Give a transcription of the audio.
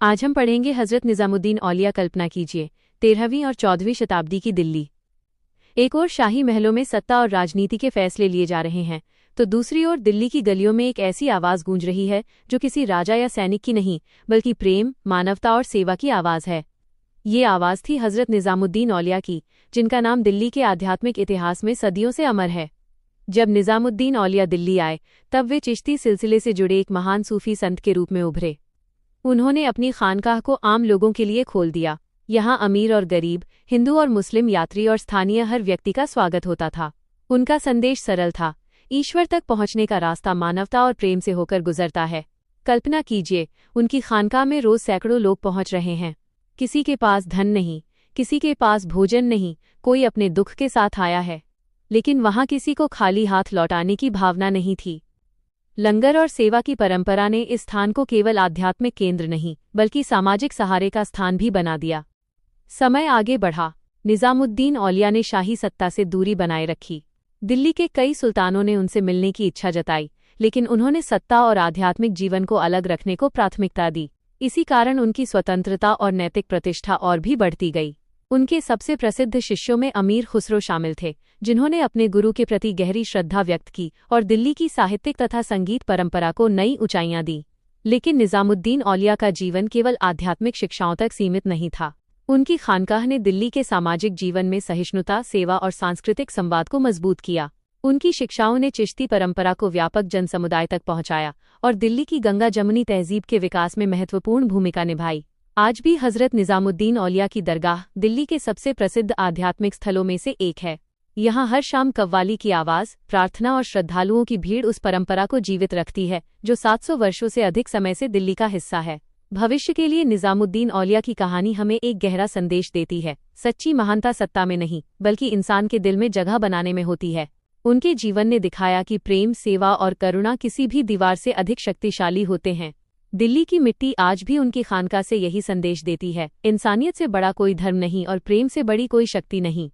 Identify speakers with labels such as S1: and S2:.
S1: आज हम पढ़ेंगे हज़रत निज़ामुद्दीन औलिया। कल्पना कीजिए 13वीं और 14वीं शताब्दी की दिल्ली। एक ओर शाही महलों में सत्ता और राजनीति के फैसले लिए जा रहे हैं, तो दूसरी ओर दिल्ली की गलियों में एक ऐसी आवाज़ गूंज रही है जो किसी राजा या सैनिक की नहीं, बल्कि प्रेम, मानवता और सेवा की आवाज़ है। ये आवाज़ थी हज़रत निज़ामुद्दीन औलिया की, जिनका नाम दिल्ली के आध्यात्मिक इतिहास में सदियों से अमर है। जब निज़ामुद्दीन औलिया दिल्ली आए, तब वे चिश्ती सिलसिले से जुड़े एक महान सूफी संत के रूप में उभरे। उन्होंने अपनी खानकाह को आम लोगों के लिए खोल दिया। यहाँ अमीर और गरीब, हिंदू और मुस्लिम, यात्री और स्थानीय हर व्यक्ति का स्वागत होता था। उनका संदेश सरल था, ईश्वर तक पहुँचने का रास्ता मानवता और प्रेम से होकर गुजरता है। कल्पना कीजिए, उनकी खानकाह में रोज सैकड़ों लोग पहुँच रहे हैं। किसी के पास धन नहीं, किसी के पास भोजन नहीं, कोई अपने दुख के साथ आया है, लेकिन वहाँ किसी को खाली हाथ लौटाने की भावना नहीं थी। लंगर और सेवा की परंपरा ने इस स्थान को केवल आध्यात्मिक केंद्र नहीं, बल्कि सामाजिक सहारे का स्थान भी बना दिया। समय आगे बढ़ा, निज़ामुद्दीन औलिया ने शाही सत्ता से दूरी बनाए रखी। दिल्ली के कई सुल्तानों ने उनसे मिलने की इच्छा जताई, लेकिन उन्होंने सत्ता और आध्यात्मिक जीवन को अलग रखने को प्राथमिकता दी। इसी कारण उनकी स्वतंत्रता और नैतिक प्रतिष्ठा और भी बढ़ती गई। उनके सबसे प्रसिद्ध शिष्यों में अमीर खुसरो शामिल थे, जिन्होंने अपने गुरु के प्रति गहरी श्रद्धा व्यक्त की और दिल्ली की साहित्यिक तथा संगीत परंपरा को नई ऊंचाइयां दी। लेकिन निज़ामुद्दीन औलिया का जीवन केवल आध्यात्मिक शिक्षाओं तक सीमित नहीं था। उनकी खानकाह ने दिल्ली के सामाजिक जीवन में सहिष्णुता, सेवा और सांस्कृतिक संवाद को मजबूत किया। उनकी शिक्षाओं ने चिश्ती परंपरा को व्यापक जनसमुदाय तक पहुंचाया और दिल्ली की गंगा जमुनी तहजीब के विकास में महत्वपूर्ण भूमिका निभाई। आज भी हज़रत निज़ामुद्दीन औलिया की दरगाह दिल्ली के सबसे प्रसिद्ध आध्यात्मिक स्थलों में से एक है। यहाँ हर शाम कव्वाली की आवाज़, प्रार्थना और श्रद्धालुओं की भीड़ उस परंपरा को जीवित रखती है जो 700 वर्षों से अधिक समय से दिल्ली का हिस्सा है। भविष्य के लिए निज़ामुद्दीन औलिया की कहानी हमें एक गहरा संदेश देती है। सच्ची महानता सत्ता में नहीं, बल्कि इंसान के दिल में जगह बनाने में होती है। उनके जीवन ने दिखाया कि प्रेम, सेवा और करुणा किसी भी दीवार से अधिक शक्तिशाली होते हैं। दिल्ली की मिट्टी आज भी उनकी खानकाह से यही संदेश देती है, इंसानियत से बड़ा कोई धर्म नहीं और प्रेम से बड़ी कोई शक्ति नहीं।